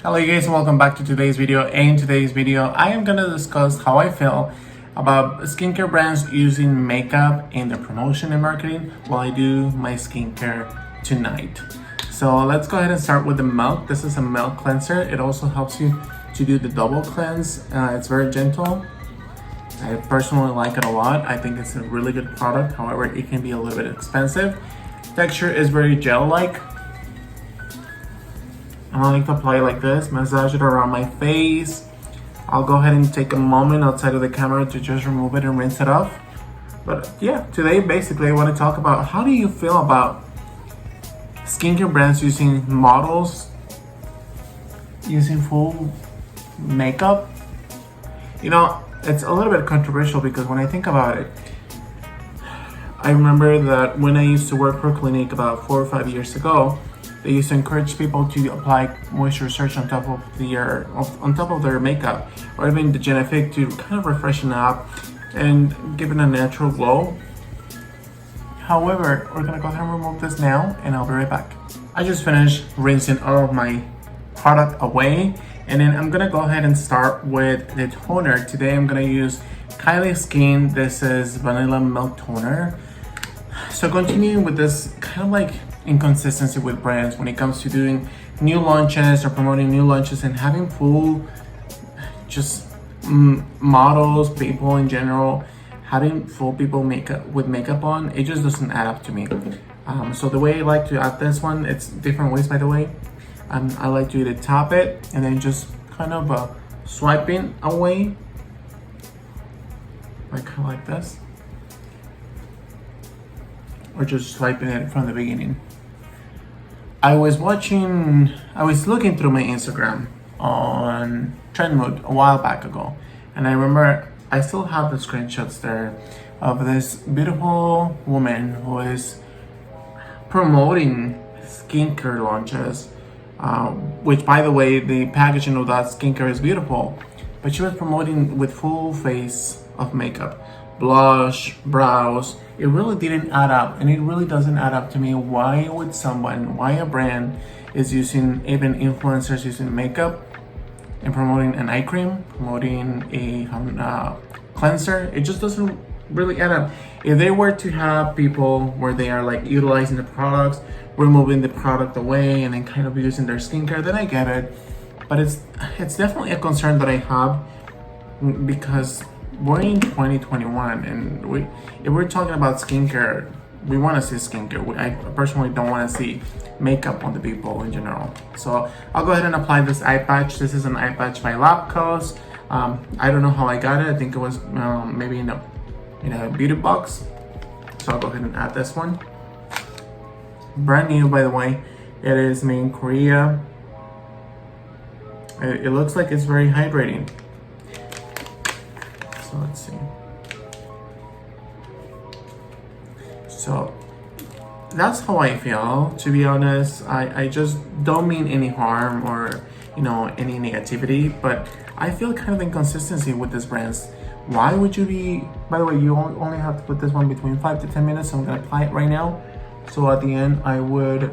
Hello you guys and welcome back to today's video. In today's video I am going to discuss how I feel about skincare brands using makeup in their promotion and marketing while I do my skincare tonight. So let's go ahead and start with the milk. This is a milk cleanser. It also helps you to do the double cleanse. It's very gentle. I personally like it a lot. I think it's a really good product. However, it can be a little bit expensive. Texture is very gel-like. I like to apply it like this, massage it around my face. I'll go ahead and take a moment outside of the camera to just remove it and rinse it off. But yeah, today basically I want to talk about how do you feel about skincare brands using models, using full makeup. You know, it's a little bit controversial because when I think about it, I remember that when I used to work for a clinic about 4 or 5 years ago, they used to encourage people to apply moisture research on top of their makeup, or even the Genifique to kind of freshen up and give it a natural glow. However, we're gonna go ahead and remove this now, and I'll be right back. I just finished rinsing all of my product away, and then I'm gonna go ahead and start with the toner. Today I'm gonna use Kylie Skin. This is Vanilla Milk Toner. So continuing with this kind of like inconsistency with brands when it comes to doing new launches or promoting new launches and having full just models, people in general, having full people with makeup on, it just doesn't add up to me. So the way I like to add this one, it's different ways by the way. I like to either tap it and then just kind of swiping away, like this, or just swiping it from the beginning. I was looking through my Instagram on Trendmood a while back ago, and I remember I still have the screenshots there of this beautiful woman who is promoting skincare launches, which by the way, the packaging of that skincare is beautiful, but she was promoting with full face of makeup, blush, brows. It really didn't add up, and it really doesn't add up to me. Why a brand is using, even influencers using makeup and promoting an eye cream, promoting a cleanser? It just doesn't really add up. If they were to have people where they are like utilizing the products, removing the product away, and then kind of using their skincare, then I get it. But it's definitely a concern that I have, because we're in 2021, and if we're talking about skincare, we want to see skincare. I personally don't want to see makeup on the people in general. So I'll go ahead and apply this eye patch. This is an eye patch by Labcos. I don't know how I got it. I think it was maybe in a beauty box. So I'll go ahead and add this one. Brand new, by the way. It is made in Korea. It looks like it's very hydrating. So let's see. So that's how I feel, to be honest. I just don't mean any harm or any negativity, but I feel kind of inconsistency with these brands. Why would you be, by the way, you only have to put this one between 5 to 10 minutes, so I'm gonna apply it right now. So at the end I would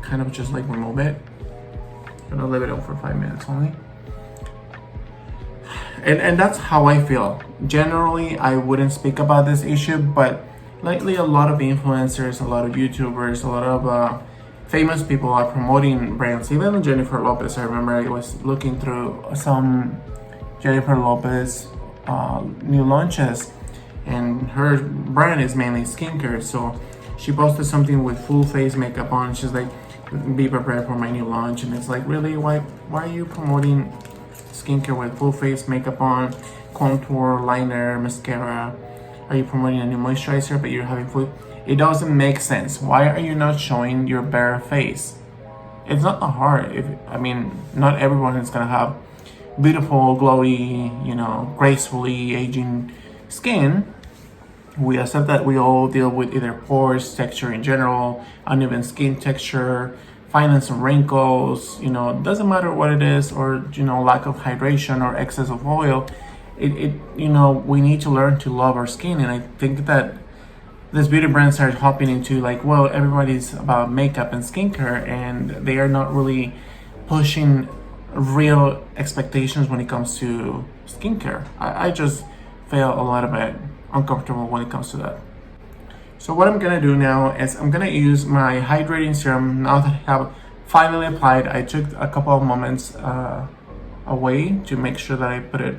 kind of just like remove it. I'm gonna leave it on for 5 minutes only. And that's how I feel. Generally, I wouldn't speak about this issue, but lately a lot of influencers, a lot of YouTubers, a lot of famous people are promoting brands. Even Jennifer Lopez, I remember I was looking through some Jennifer Lopez new launches, and her brand is mainly skincare. So she posted something with full face makeup on. She's like, be prepared for my new launch. And it's like, really, why are you promoting skincare with full face makeup on, contour, liner, mascara? Are you promoting a new moisturizer but you're having full? It doesn't make sense. Why are you not showing your bare face? It's not hard. Not everyone is gonna have beautiful, glowy, gracefully aging skin. We accept that we all deal with either pores, texture in general, uneven skin texture, finding some wrinkles, doesn't matter what it is, or lack of hydration or excess of oil. We need to learn to love our skin, and I think that these beauty brands are hopping into like, well, everybody's about makeup and skincare, and they are not really pushing real expectations when it comes to skincare. I just feel a little bit uncomfortable when it comes to that. So what I'm gonna do now is I'm gonna use my hydrating serum now that I have finally applied. I took a couple of moments away to make sure that I put it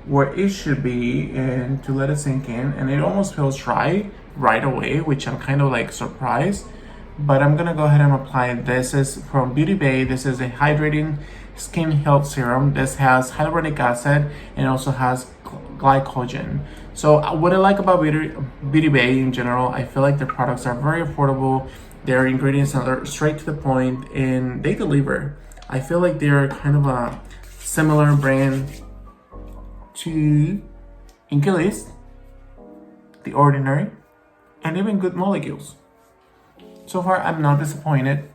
where it should be and to let it sink in, and it almost feels dry right away, which I'm kind of like surprised. But I'm gonna go ahead and apply it. This is from Beauty Bay. This is a hydrating skin health serum. This has hyaluronic acid and also has glycogen. So what I like about Beauty Bay in general, I feel like their products are very affordable. Their ingredients are straight to the point and they deliver. I feel like they're kind of a similar brand to Inkey, The Ordinary, and even Good Molecules. So far, I'm not disappointed.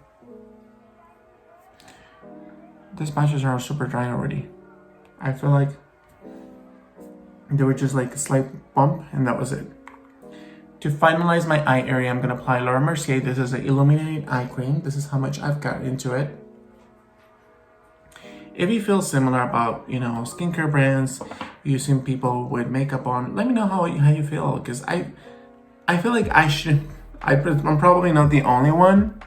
These patches are super dry already. I feel like they were just like a slight bump and that was it. To finalize my eye area, I'm gonna apply Laura Mercier. This is an illuminating eye cream. This is how much I've got into it. If you feel similar about, skincare brands, using people with makeup on, let me know how you feel, because I feel like I'm probably not the only one,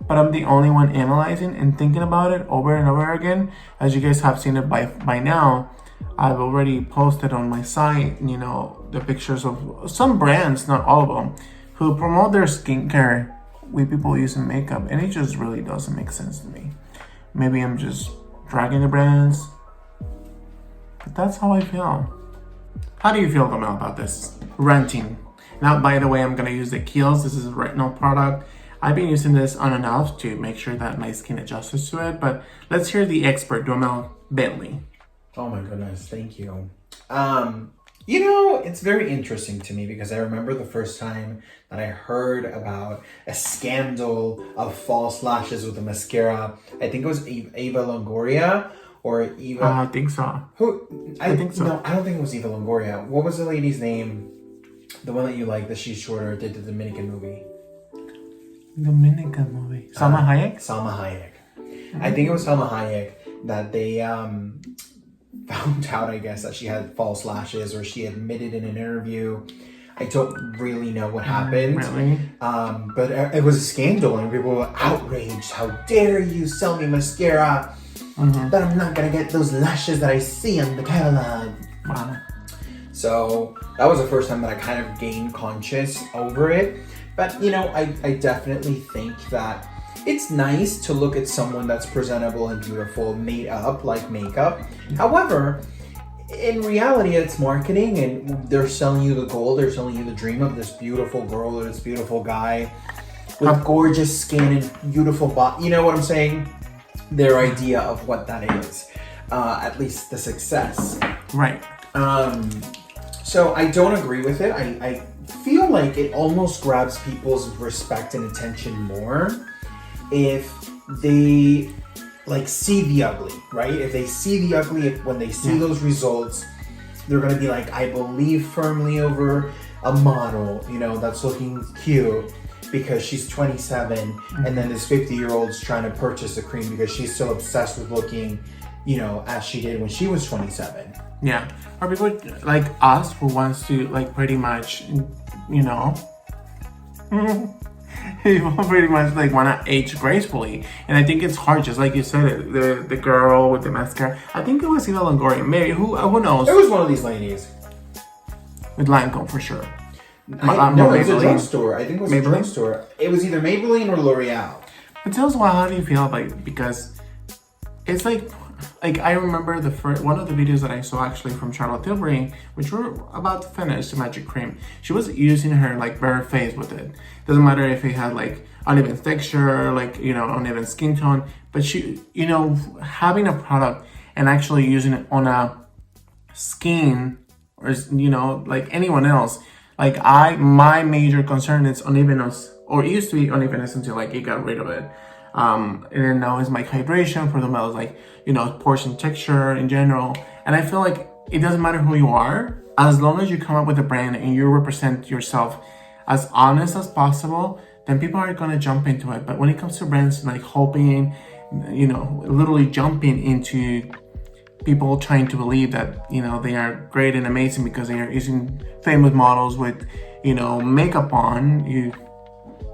but I'm the only one analyzing and thinking about it over and over again. As you guys have seen it by now, I've already posted on my site, the pictures of some brands, not all of them, who promote their skincare with people using makeup, and it just really doesn't make sense to me. Maybe I'm just dragging the brands, but that's how I feel. How do you feel, Camille, about this ranting? Now, by the way, I'm gonna use the Kiehl's. This is a retinol product. I've been using this on and off to make sure that my skin adjusts to it, but let's hear the expert, Duhamel Bentley. Oh my goodness, thank you. It's very interesting to me because I remember the first time that I heard about a scandal of false lashes with a mascara. I think it was Eva Longoria or Eva. I think so. I think so. No, I don't think it was Eva Longoria. What was the lady's name? The one that you like, that she's shorter, did the Dominican movie. Dominican movie. Salma Hayek? Salma Hayek. Mm-hmm. I think it was Salma Hayek that they found out, I guess, that she had false lashes, or she admitted in an interview. I don't really know what happened. Really? But it was a scandal and people were outraged. How dare you sell me mascara that I'm not going to get those lashes that I see on the catalog. Wow. So that was the first time that I kind of gained conscious over it. But, I definitely think that it's nice to look at someone that's presentable and beautiful, made up like makeup. However, in reality, it's marketing, and they're selling you the goal. They're selling you the dream of this beautiful girl or this beautiful guy with gorgeous skin and beautiful body. You know what I'm saying? Their idea of what that is, at least the success. Right. So I don't agree with it. I feel like it almost grabs people's respect and attention more if they see the ugly, right? If they see the ugly, when they see those results, they're gonna be like, I believe firmly over a model, that's looking cute because she's 27, and then this 50-year-old's trying to purchase the cream because she's so obsessed with looking, as she did when she was 27. Yeah. Or people like us who wants to pretty much, people pretty much want to age gracefully, and I think it's hard. Just like you said, the girl with the mascara. I think it was Eva Longoria. Maybe who knows? It was one of these ladies with Lancome for sure. No, it was a drugstore. I think it was a drugstore. It was either Maybelline or L'Oreal. But tell us how do you feel because it's like I remember one of the videos that I saw actually from Charlotte Tilbury, which we're about to finish, the Magic Cream. She was using her bare face with it. Doesn't matter if it had uneven texture, uneven skin tone, but she, having a product and actually using it on a skin or anyone else. My major concern is unevenness, or it used to be unevenness until it got rid of it. And then now it's hydration for the males, portion texture in general. And I feel like it doesn't matter who you are, as long as you come up with a brand and you represent yourself as honest as possible, then people are gonna jump into it. But when it comes to brands hoping literally jumping into people trying to believe that they are great and amazing because they are using famous models with makeup on. You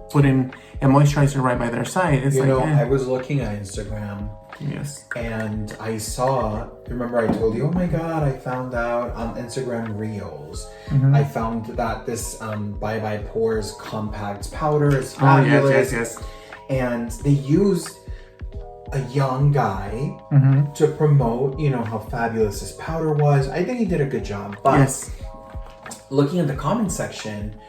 put in a moisturizer right by their side. It's I was looking at Instagram. Yes. And I saw, remember I told you, oh my God, I found out on Instagram Reels, I found that this Bye Bye Pores compact powder is fabulous. Yes. And they used a young guy to promote, how fabulous this powder was. I think he did a good job. But looking at the comment section,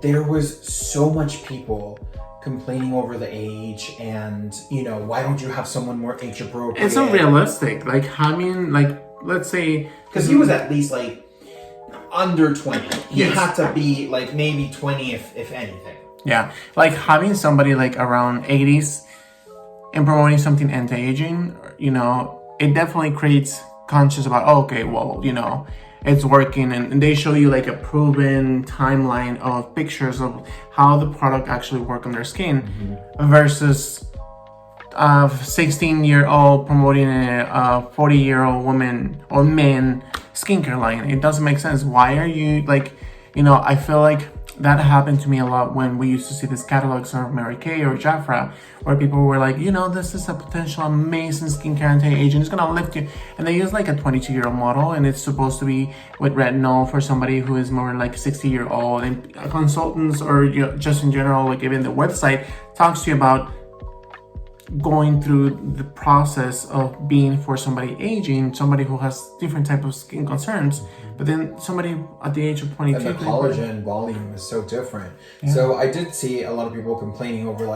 there was so much people complaining over the age and, why don't you have someone more age appropriate? It's unrealistic. Like having, let's say... Because he was at least, under 20. He had to be, maybe 20 if anything. Yeah. Like having somebody, around 80s and promoting something anti-aging, it definitely creates conscious about, it's working, and they show you a proven timeline of pictures of how the product actually work on their skin versus a 16-year-old promoting a 40-year-old woman or man skincare line. It doesn't make sense. Why are you I feel like that happened to me a lot when we used to see these catalogs of Mary Kay or Jafra, where people were like, this is a potential amazing skincare anti-aging, it's gonna lift you. And they use a 22-year-old model, and it's supposed to be with retinol for somebody who is more 60-year-old. And consultants or just in general, even the website talks to you about going through the process of being for somebody aging, somebody who has different type of skin concerns, but then somebody at the age of 22. And the collagen volume is so different. Yeah. So I did see a lot of people complaining over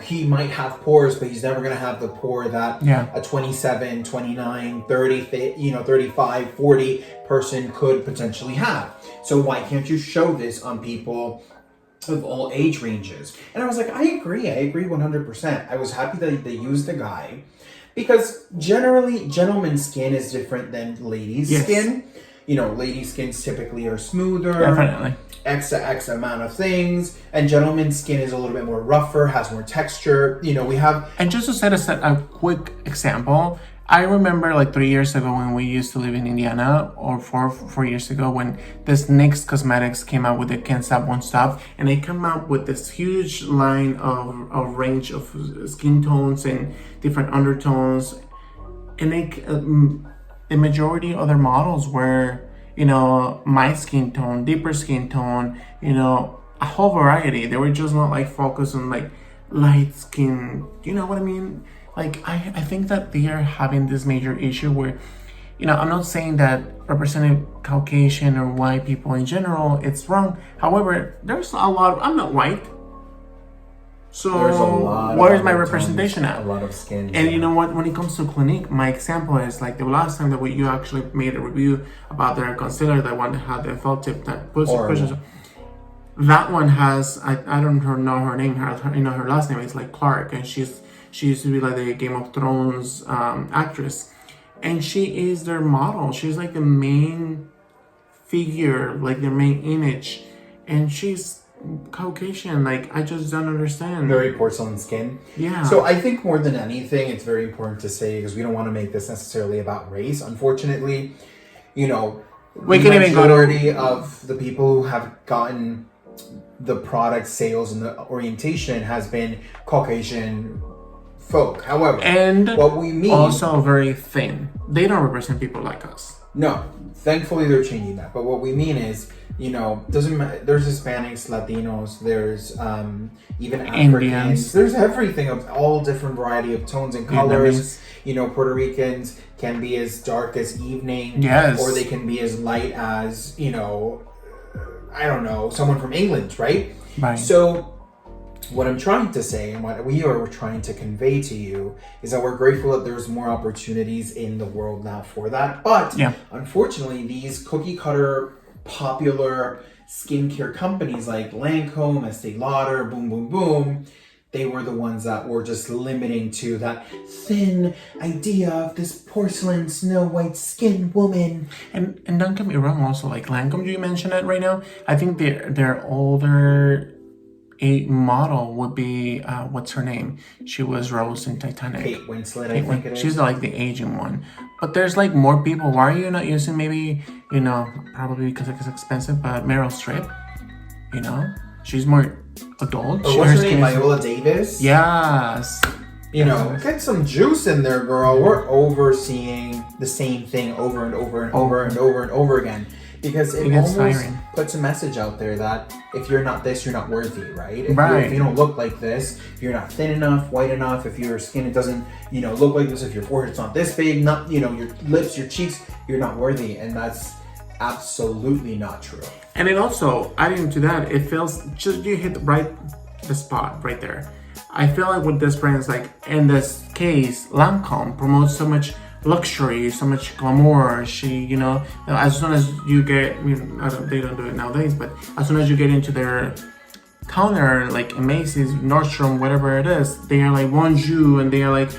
he might have pores, but he's never going to have the pore that a 27, 29, 30, 35, 40 person could potentially have. So why can't you show this on people of all age ranges? And I was like, I agree 100%. I was happy that they used the guy because generally gentlemen's skin is different than ladies' skin. Ladies' skins typically are smoother. Definitely. X amount of things, and gentlemen's skin is a little bit more rougher, has more texture. We have... And just to set a quick example, I remember 3 years ago when we used to live in Indiana, or 4 years ago, when this NYX Cosmetics came out with the Can't Stop, Won't Stop, and they come out with this huge line of range of skin tones and different undertones, and the majority of their models were, my skin tone, deeper skin tone, a whole variety. They were just not focused on light skin, you know what I mean? I think that they are having this major issue where, I'm not saying that representing Caucasian or white people in general, it's wrong. However, there's a lot I'm not white. So where is my representation at? A lot of skin. And you know what? When it comes to Clinique, my example is the last time that you actually made a review about their concealer, that one that had the felt tip that pushes. That one has, I don't know her name, her last name is Clark, and she used to be the Game of Thrones actress, and she is their model. She's the main figure, their main image, and she's Caucasian. I just don't understand. Very porcelain skin. Yeah. So I think more than anything, it's very important to say, because we don't want to make this necessarily about race. Unfortunately, we can even go majority of the people who have gotten the product sales and the orientation has been Caucasian folk. However, and what we mean also very thin. They don't represent people like us. No, thankfully they're changing that. But what we mean is, doesn't matter. There's Hispanics, Latinos. There's even Africans. Indians. There's everything of all different variety of tones and colors. Vietnamese. Puerto Ricans can be as dark as evening. Yes. Or they can be as light as I don't know, someone from England, right? Right. So what I'm trying to say and what we are trying to convey to you is that we're grateful that there's more opportunities in the world now for that. But unfortunately, these cookie cutter popular skincare companies like Lancome, Estee Lauder, Boom Boom Boom, they were the ones that were just limiting to that thin idea of this porcelain Snow White skinned woman. And don't get me wrong, also Lancome, you mentioned it right now. I think their older a model would be what's her name? She was Rose in Titanic. Kate Winslet, I think it is. She's like the aging one. But there's like more people. Why are you not using maybe, probably because it's expensive, but Meryl Streep, she's more adult. Or what's her name? Viola Davis? Yes. Get some juice in there, girl. We're overseeing the same thing over and over and over and over and over again. Because it almost puts a message out there that if you're not this, you're not worthy, right? If you don't look like this, if you're not thin enough, white enough, if your skin doesn't, look like this, if your forehead's not this big, not, your lips, your cheeks, you're not worthy. And that's absolutely not true. And it also, adding to that, it feels just you hit the spot right there. I feel like with this brand, it's like, in this case, Lancome promotes so much luxury, so much glamour. She, as soon as you get, they don't do it nowadays, but as soon as you get into their counter, like Macy's, Nordstrom, whatever it is, they are like bonjour, and they are like,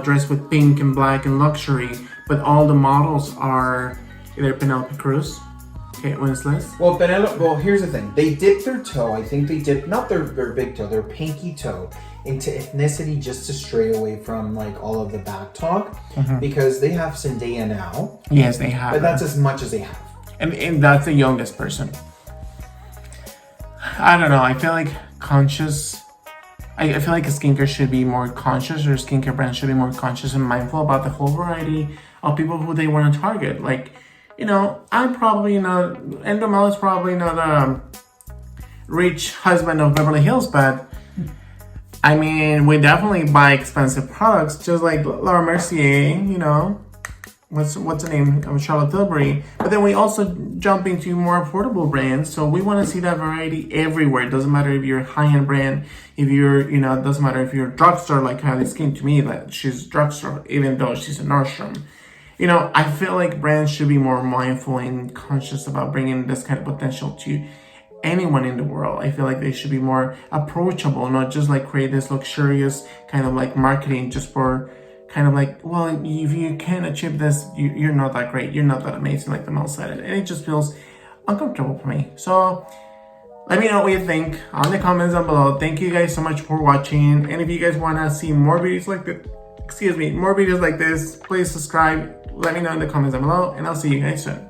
dressed with pink and black and luxury. But all the models are either Penelope Cruz, Kate Winslet. Well, here's the thing. They dipped their toe. I think they dipped, not their big toe, their pinky toe into ethnicity just to stray away from like all of the back talk because they have Zendaya now. Yes, they have. But that's as much as they have. And that's the youngest person. I don't know. I feel like I feel like a skincare should be more conscious, or skincare brands should be more conscious and mindful about the whole variety of people who they want to target. Like, I'm probably not, Endo Mel is probably not a rich husband of Beverly Hills, but I mean, we definitely buy expensive products, just like Laura Mercier, what's the name of Charlotte Tilbury. But then we also jump into more affordable brands, so we want to see that variety everywhere. It doesn't matter if you're a high-end brand, if you're, it doesn't matter if you're a drugstore like Kylie Skin. To me, like, she's a drugstore, even though she's a Nordstrom. I feel like brands should be more mindful and conscious about bringing this kind of potential to anyone in the world. I feel like they should be more approachable, not just like create this luxurious kind of like marketing just for kind of like, well, if you can't achieve this, you're not that great, you're not that amazing, like the Mel said it. And it just feels uncomfortable for me. So let me know what you think on the comments down below. Thank you guys so much for watching. And if you guys want to see more videos like this, please subscribe. Let me know in the comments down below, and I'll see you guys soon.